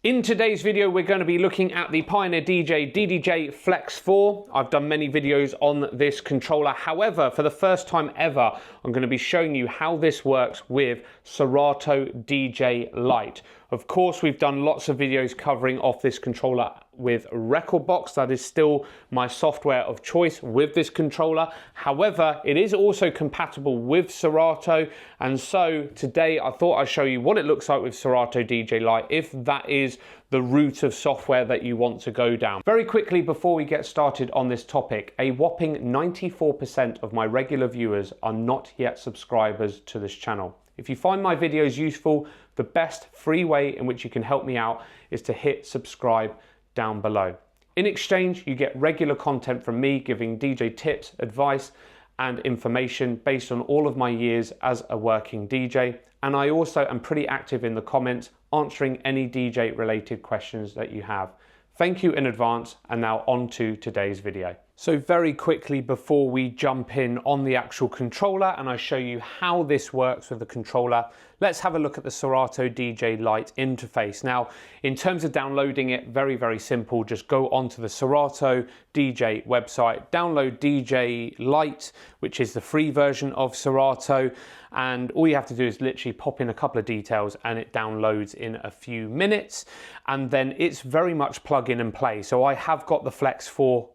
In today's video, we're going to be looking at the Pioneer DJ DDJ-FLX4. I've done many videos on this controller. However, for the first time ever, I'm going to be showing you how this works with Serato DJ Lite. Of course, we've done lots of videos covering off this controller with Rekordbox. That is still my software of choice with this controller. However, it is also compatible with Serato. And so today I thought I'd show you what it looks like with Serato DJ Lite, if that is the route of software that you want to go down. Very quickly, before we get started on this topic, a whopping 94% of my regular viewers are not yet subscribers to this channel. If you find my videos useful, the best free way in which you can help me out is to hit subscribe down below. In exchange, you get regular content from me giving DJ tips, advice, and information based on all of my years as a working DJ. And I also am pretty active in the comments, answering any DJ related questions that you have. Thank you in advance, and now on to today's video. So very quickly before we jump in on the actual controller and I show you how this works with the controller, let's have a look at the Serato DJ Lite interface. Now, in terms of downloading it, very simple. Just go onto the Serato DJ website, download DJ Lite, which is the free version of Serato, and all you have to do is literally pop in a couple of details and it downloads in a few minutes, and then it's very much plug in and play. So I have got the FLX4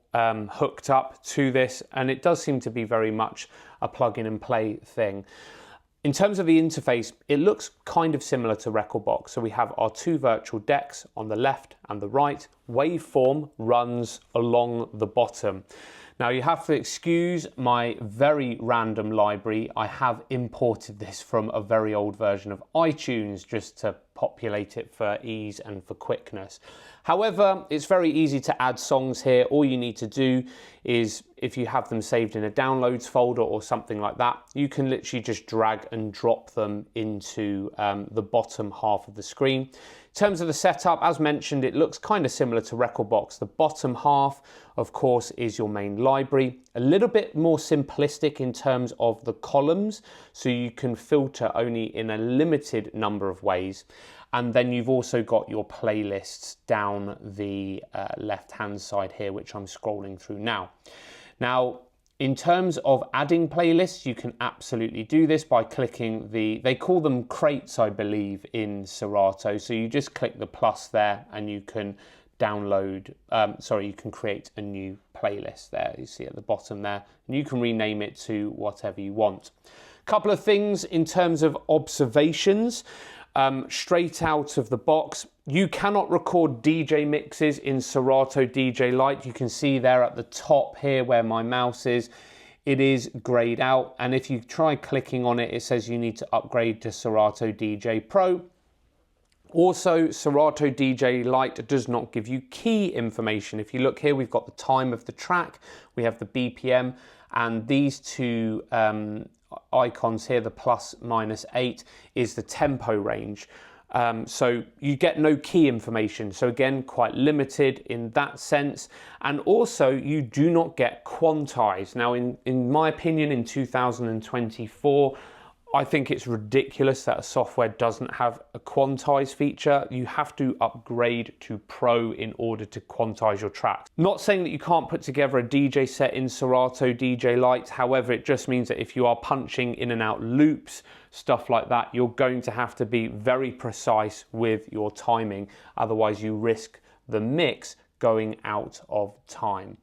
hooked up to this, and it does seem to be very much a plug in and play thing. In terms of the interface, it looks kind of similar to Rekordbox. So we have our two virtual decks on the left and the right. Waveform runs along the bottom. Now you have to excuse my very random library. I have imported this from a very old version of iTunes just to populate it for ease and for quickness. However, it's very easy to add songs here. All you need to do is, if you have them saved in a downloads folder or something like that, you can literally just drag and drop them into the bottom half of the screen. In terms of the setup, as mentioned, it looks kind of similar to Rekordbox. The bottom half, of course, is your main library. A little bit more simplistic in terms of the columns, so you can filter only in a limited number of ways. And then you've also got your playlists down the left-hand side here, which I'm scrolling through now. Now, in terms of adding playlists, you can absolutely do this by clicking they call them crates, I believe, in Serato. So you just click the plus there and you can download, you can create a new playlist there. You see at the bottom there, and you can rename it to whatever you want. A couple of things in terms of observations. Straight out of the box, you cannot record DJ mixes in Serato DJ Lite. You can see there at the top here where my mouse is, it is grayed out. And if you try clicking on it, it says you need to upgrade to Serato DJ Pro. Also, Serato DJ Lite does not give you key information. If you look here, we've got the time of the track, we have the BPM, and these two icons here, the ±8, is the tempo range. So you get no key information. So again, quite limited in that sense. And also you do not get quantized. Now, in my opinion, in 2024, I think it's ridiculous that a software doesn't have a quantize feature. You have to upgrade to Pro in order to quantize your tracks. Not saying that you can't put together a DJ set in Serato DJ Lite. However, it just means that if you are punching in and out loops, stuff like that, you're going to have to be very precise with your timing. Otherwise, you risk the mix going out of time.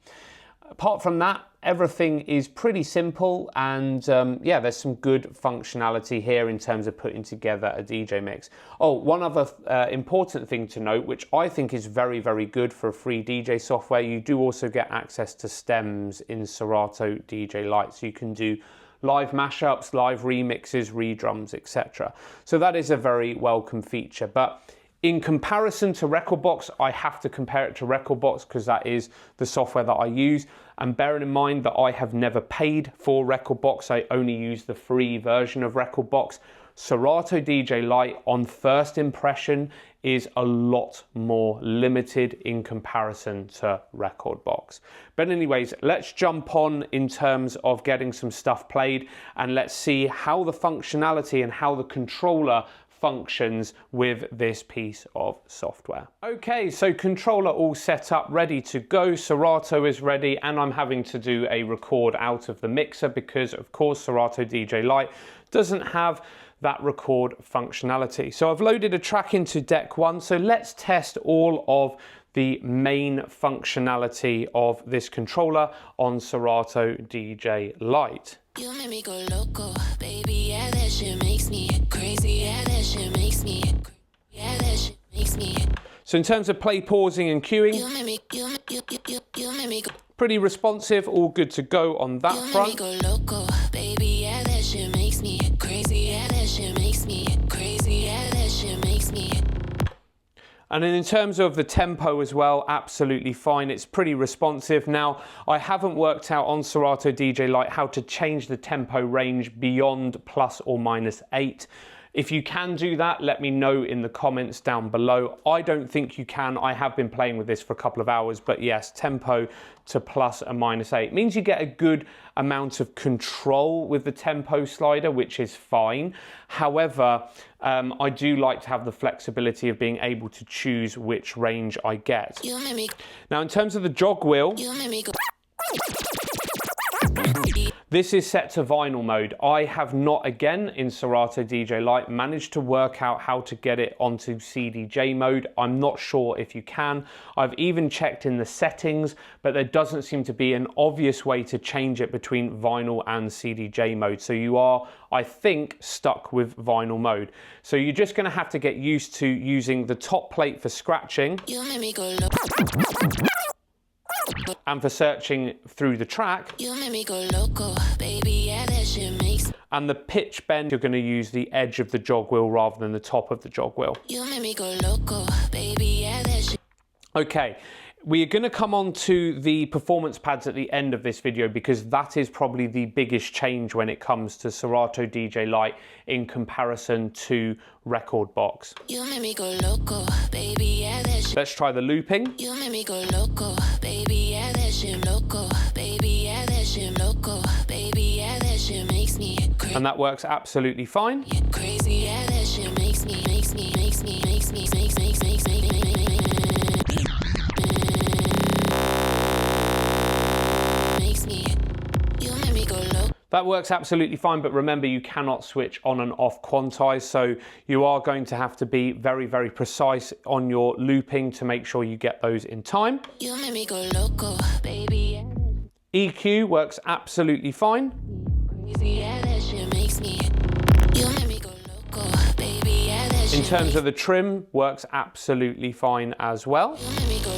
Apart from that, everything is pretty simple, and yeah, there's some good functionality here in terms of putting together a DJ mix. Oh, one other important thing to note, which I think is very good for a free DJ software, you do also get access to stems in Serato DJ Lite, so you can do live mashups, live remixes, redrums, etc. So that is a very welcome feature. But in comparison to Rekordbox, I have to compare it to Rekordbox because that is the software that I use. And bearing in mind that I have never paid for Rekordbox, I only use the free version of Rekordbox. Serato DJ Lite, on first impression, is a lot more limited in comparison to Rekordbox. But anyways, let's jump on in terms of getting some stuff played, and let's see how the functionality and how the controller functions with this piece of software. Okay, so controller all set up, ready to go. Serato is ready, and I'm having to do a record out of the mixer because of course Serato DJ Lite doesn't have that record functionality. So I've loaded a track into deck 1, so let's test all of the main functionality of this controller on Serato DJ Lite. You make me go loco, baby, yeah, that shit makes me crazy, yeah, that shit makes me, yeah, that shit makes me. So in terms of play, pausing and queuing, You make me go, pretty responsive, all good to go on that front. you make me go loco, baby, yeah, that shit makes me crazy, yeah, that shit makes me crazy, yeah, that shit makes me. And then in terms of the tempo as well, absolutely fine. It's pretty responsive. Now, I haven't worked out on Serato DJ Lite how to change the tempo range beyond plus or minus 8. If you can do that, let me know in the comments down below. I don't think you can. I have been playing with this for a couple of hours, but yes, tempo to plus and minus 8 means you get a good amount of control with the tempo slider, which is fine. However, I do like to have the flexibility of being able to choose which range I get. You make me, Now, in terms of the jog wheel, you make me go. this is set to vinyl mode. I have not, again, in Serato DJ Lite, managed to work out how to get it onto CDJ mode. I'm not sure if you can. I've even checked in the settings, but there doesn't seem to be an obvious way to change it between vinyl and CDJ mode. So you are, I think, stuck with vinyl mode. So you're just gonna have to get used to using the top plate for scratching You make me go loco, and for searching through the track, you make me go loco, baby, yeah, that shit makes. and the pitch bend, you're going to use the edge of the jog wheel rather than the top of the jog wheel. You make me go loco, baby, yeah, that shit. Okay, we are going to come on to the performance pads at the end of this video because that is probably the biggest change when it comes to Serato DJ Lite in comparison to Rekordbox. You make me go loco, baby, yeah, that shit. Let's try the looping. You make me go loco, baby, yeah, that shit loco, baby, yeah, that shit loco, baby, yeah, that shit makes me crazy. And that works absolutely fine. Crazy, yeah, that shit makes me. You make me go low. That works absolutely fine, but remember you cannot switch on and off quantize, so you are going to have to be very, very precise on your looping to make sure you get those in time. You make me go loco, baby. EQ works absolutely fine. Crazy, yeah, that shit makes me. You make me go loco, baby. Yeah, that shit. In terms of the trim, works absolutely fine as well. You make me go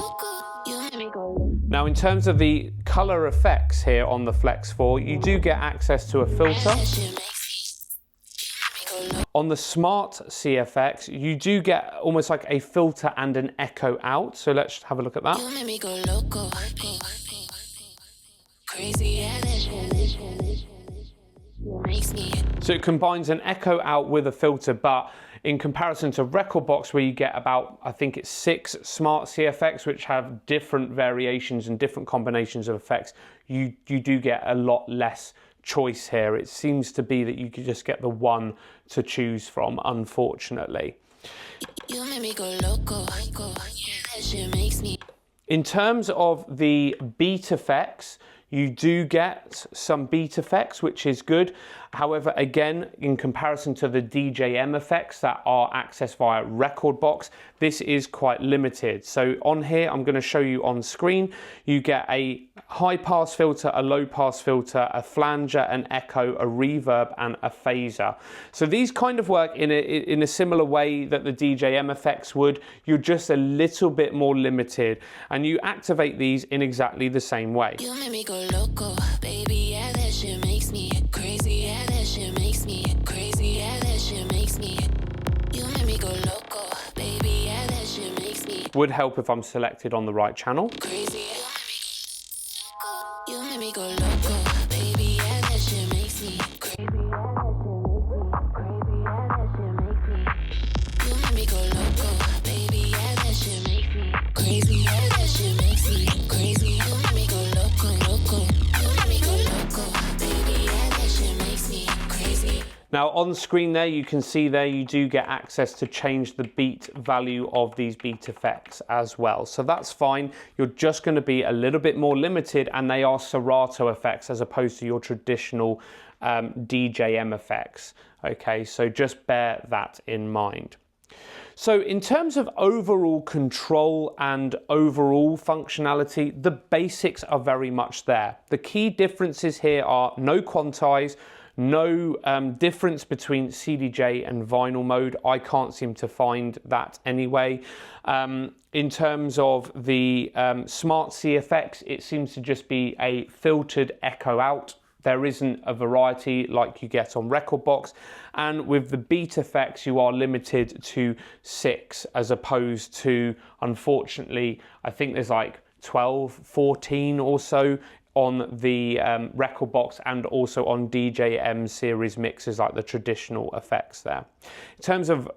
loco. You make me go loco. Now, in terms of the color effects here on the Flex4, you do get access to a filter. That shit makes me. You make me go loco. On the Smart CFX, you do get almost like a filter and an echo out. So let's have a look at that. You make me go loco. Crazy, yeah, that shit makes me. So it combines an echo out with a filter, but in comparison to Rekordbox, where you get about, I think it's 6 Smart CFX, which have different variations and different combinations of effects, you do get a lot less choice here. It seems to be that you could just get the one to choose from, unfortunately. You make me go loco. Yeah, that shit makes me. In terms of the beat effects, you do get some beat effects, which is good. However, again, in comparison to the DJM effects that are accessed via Rekordbox, this is quite limited. So on here, I'm going to show you on screen, you get a high pass filter, a low pass filter, a flanger, an echo, a reverb, and a phaser. So these kind of work in a similar way that the DJM effects would. You're just a little bit more limited, and you activate these in exactly the same way. You make me go loco, baby, yeah, that shit makes me crazy, yeah, that shit makes me crazy, yeah, that shit makes me. You make me go loco, baby, yeah, that shit makes me Would help if I'm selected on the right channel. crazy, yeah. You make me go loco, baby, yeah, that shit makes me crazy, yeah, that shit makes me crazy, yeah, that shit makes me. You make me go loco, baby, yeah, that shit makes me crazy, yeah, that shit makes me crazy. You make me go loco, loco. You make me go loco, baby, yeah, that shit makes me crazy. Now on screen there, you can see there you do get access to change the beat value of these beat effects as well. So that's fine. You're just going to be a little bit more limited, and they are Serato effects as opposed to your traditional DJM effects. Okay, so just bear that in mind. So in terms of overall control and overall functionality, the basics are very much there. The key differences here are no quantize, no difference between CDJ and vinyl mode. I can't seem to find that anyway. In terms of the Smart C effects, it seems to just be a filtered echo out. There isn't a variety like you get on Rekordbox. And with the beat effects, you are limited to 6 as opposed to, unfortunately, I think there's like 12, 14 or so on the Rekordbox and also on DJM series mixes, like the traditional effects there. In terms of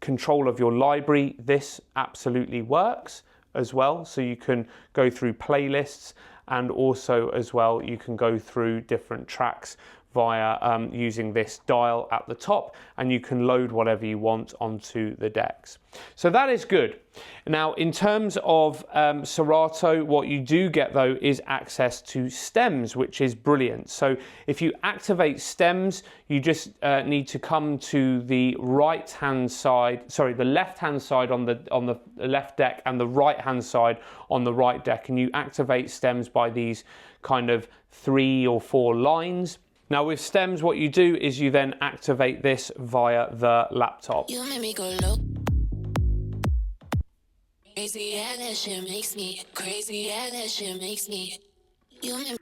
control of your library, this absolutely works as well. So you can go through playlists, and also as well you can go through different tracks via using this dial at the top, and you can load whatever you want onto the decks. So that is good. Now in terms of Serato, what you do get though is access to stems, which is brilliant. So if you activate stems, you just need to come to the right hand side, sorry, the left hand side on the left deck and the right hand side on the right deck, and you activate stems by these kind of 3 or 4 lines. Now with stems, what you do is you then activate this via the laptop. You make me go low. Crazy, yeah, that shit makes me crazy, yeah, that shit makes me. You make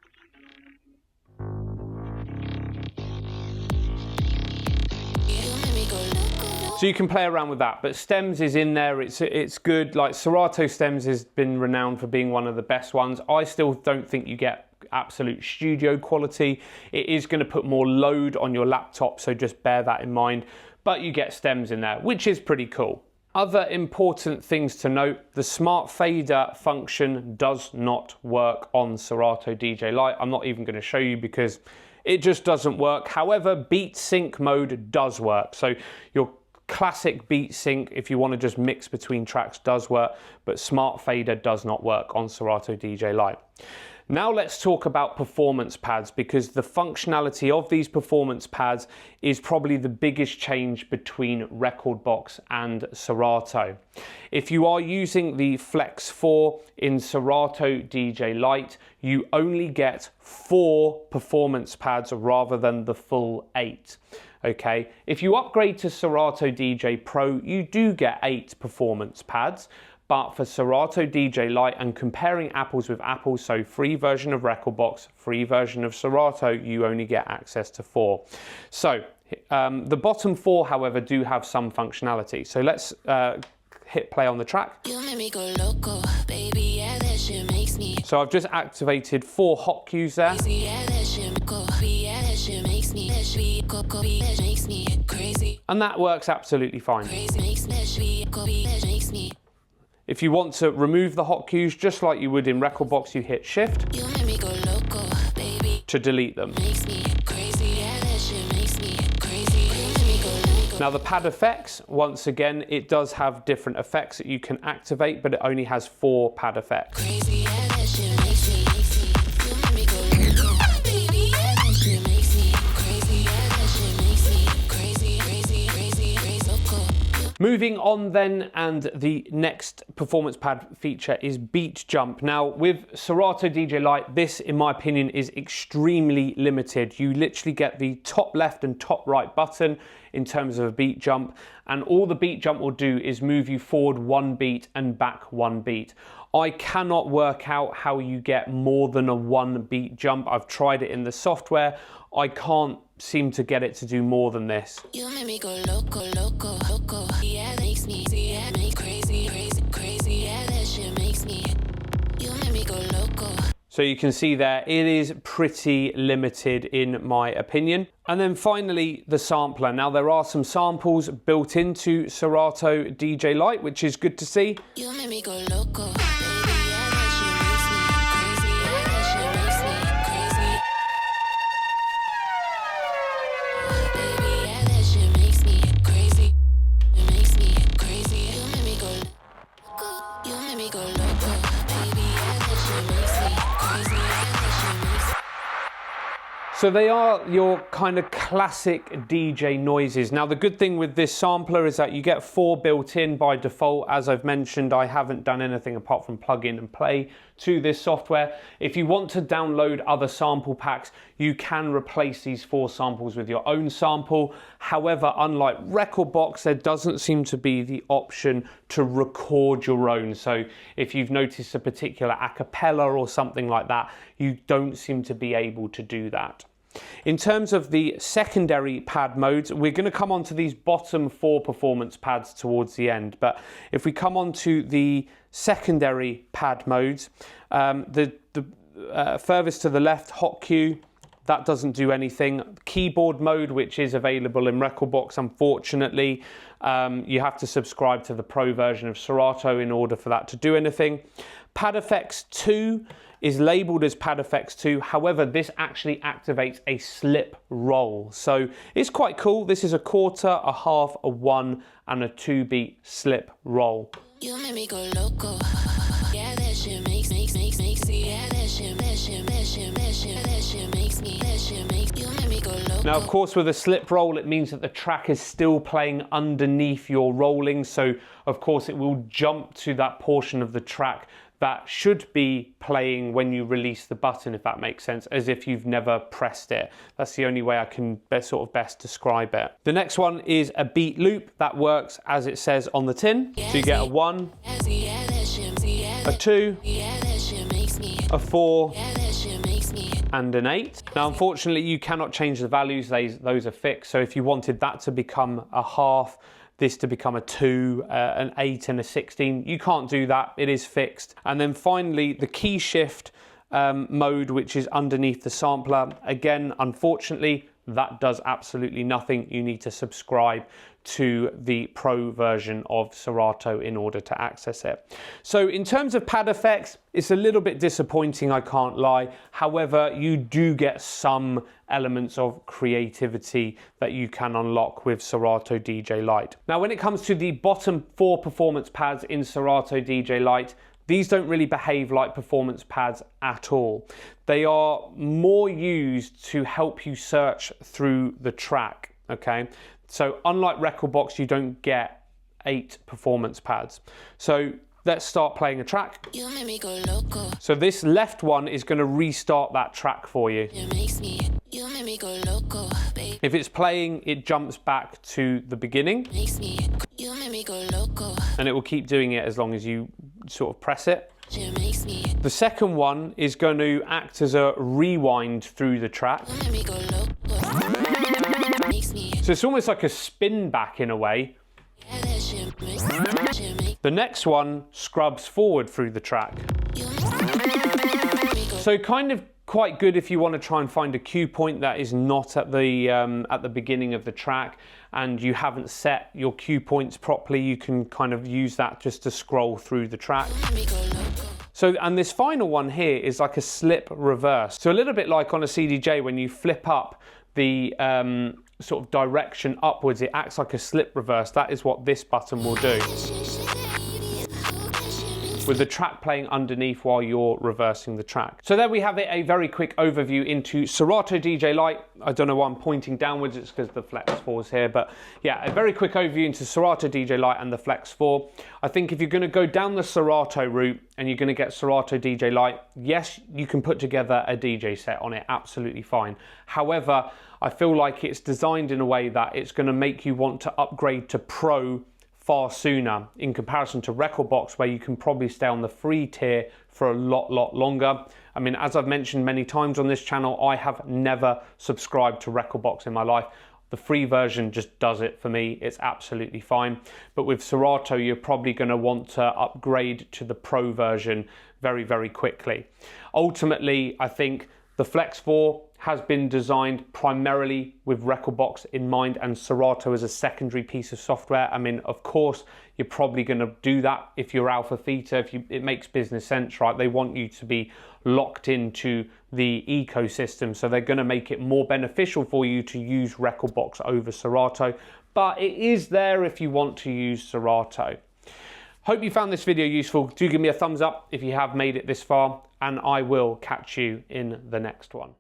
me go loco. So you can play around with that, but stems is in there, it's good. Like Serato stems has been renowned for being one of the best ones. I still don't think you get absolute studio quality. It is going to put more load on your laptop, so just bear that in mind, but you get stems in there, which is pretty cool. Other important things to note, the smart fader function does not work on Serato DJ Lite. I'm not even going to show you because it just doesn't work. However, beat sync mode does work. So your classic beat sync, if you want to just mix between tracks, does work, but smart fader does not work on Serato DJ Lite. Now let's talk about performance pads, because the functionality of these performance pads is probably the biggest change between Rekordbox and Serato. If you are using the Flex 4 in Serato DJ Lite, you only get 4 performance pads rather than the full 8. Okay, if you upgrade to Serato DJ Pro, you do get 8 performance pads. But for Serato DJ Lite, and comparing apples with apples, so free version of Rekordbox, free version of Serato, you only get access to 4. So the bottom 4, however, do have some functionality. So let's hit play on the track. You make me go loco, baby, yeah, that shit makes me. So I've just activated 4 hot cues there. Crazy, yeah, that shit go, yeah, that shit makes me. That shit go, that makes me crazy. And that works absolutely fine. Crazy makes me, that shit go, that makes me. If you want to remove the hot cues, just like you would in Rekordbox, you hit Shift You make me go loco, baby. to delete them. Makes me crazy, yeah, that shit makes me crazy. You make me go loco. Now the pad effects, once again, it does have different effects that you can activate, but it only has 4 pad effects. Crazy, yeah, that shit makes me. You make me go loco, baby, yeah, that shit makes me crazy, yeah, that shit makes me crazy, crazy, crazy, crazy, loco. Moving on then, and the next performance pad feature is Beat Jump. Now with Serato DJ Lite, this in my opinion is extremely limited. You literally get the top left and top right button in terms of a beat jump, and all the beat jump will do is move you forward 1 beat and back 1 beat. I cannot work out how you get more than a 1 beat jump. I've tried it in the software. I can't seem to get it to do more than this. You make me go loco, loco, loco. Yeah, that makes me, yeah, make crazy, crazy, crazy. Yeah, that shit makes me. You make me go loco. So you can see there, it is pretty limited in my opinion. And then finally, the sampler. Now there are some samples built into Serato DJ Lite, which is good to see. You make me go loco, baby. Yeah, that shit makes me crazy. Yeah, that shit makes me crazy. Baby, So they are your kind of classic DJ noises. Now the good thing with this sampler is that you get 4 built in by default. As I've mentioned, I haven't done anything apart from plug in and play to this software. If you want to download other sample packs, you can replace these 4 samples with your own sample. However, unlike Rekordbox, there doesn't seem to be the option to record your own. So if you've noticed a particular a cappella or something like that, you don't seem to be able to do that. In terms of the secondary pad modes, we're going to come on to these bottom 4 performance pads towards the end. But if we come on to the secondary pad modes, the furthest to the left, hot cue, that doesn't do anything. Keyboard mode, which is available in Rekordbox, unfortunately, you have to subscribe to the Pro version of Serato in order for that to do anything. Pad Effects 2 is labeled as Pad Effects 2. However, this actually activates a slip roll. So it's quite cool. This is a quarter, a half, a 1, and a 2-beat slip roll. You make me go loco. Yeah, that shit makes yeah, that shit makes you make me go loco. Now, of course, with a slip roll, it means that the track is still playing underneath your rolling. So, of course, it will jump to that portion of the track that should be playing when you release the button, if that makes sense, as if you've never pressed it. That's the only way I can best describe it. The next one is a beat loop. That works as it says on the tin. So you get a 1, a 2, a 4, and an 8. Now, unfortunately, you cannot change the values. Those are fixed. So if you wanted that to become a half, this to become a 2, an 8 and a 16. You can't do that, it is fixed. And then finally, the key shift mode, which is underneath the sampler. Again, unfortunately, that does absolutely nothing. You need to subscribe to the Pro version of Serato in order to access it. So in terms of pad effects, it's a little bit disappointing, I can't lie. However, you do get some elements of creativity that you can unlock with Serato DJ Lite. Now, when it comes to the bottom 4 performance pads in Serato DJ Lite, these don't really behave like performance pads at all. They are more used to help you search through the track, okay? So unlike Rekordbox, you don't get 8 performance pads. So let's start playing a track. You make me go loco. So this left one is going to restart that track for you. You make me go loco, babe. If it's playing, it jumps back to the beginning. You make me go loco. And it will keep doing it as long as you sort of press it. You makes me. The second one is going to act as a rewind through the track. You make me go loco. Makes me. So it's almost like a spin back in a way. Yeah, that shit makes. The next one scrubs forward through the track. So kind of quite good if you want to try and find a cue point that is not at the beginning of the track and you haven't set your cue points properly. You can kind of use that just to scroll through the track. So, and this final one here is like a slip reverse. So a little bit like on a CDJ when you flip up the sort of direction upwards, it acts like a slip reverse. That is what this button will do, with the track playing underneath while you're reversing the track. So there we have it, a very quick overview into Serato DJ Lite. I don't know why I'm pointing downwards, it's because the FLX4 is here, but yeah, a very quick overview into Serato DJ Lite and the FLX4. I think if you're gonna go down the Serato route and you're gonna get Serato DJ Lite, yes, you can put together a DJ set on it, absolutely fine. However, I feel like it's designed in a way that it's gonna make you want to upgrade to Pro far sooner in comparison to Rekordbox, where you can probably stay on the free tier for a lot longer. I mean, as I've mentioned many times on this channel, I have never subscribed to Rekordbox in my life. The free version just does it for me. It's absolutely fine. But with Serato, you're probably going to want to upgrade to the Pro version very quickly. Ultimately, I think the FLX4 has been designed primarily with Rekordbox in mind and Serato as a secondary piece of software. I mean, of course, you're probably going to do that if you're alpha theta, it makes business sense, right? They want you to be locked into the ecosystem, so they're going to make it more beneficial for you to use Rekordbox over Serato, but it is there if you want to use Serato. Hope you found this video useful. Do give me a thumbs up if you have made it this far, and I will catch you in the next one.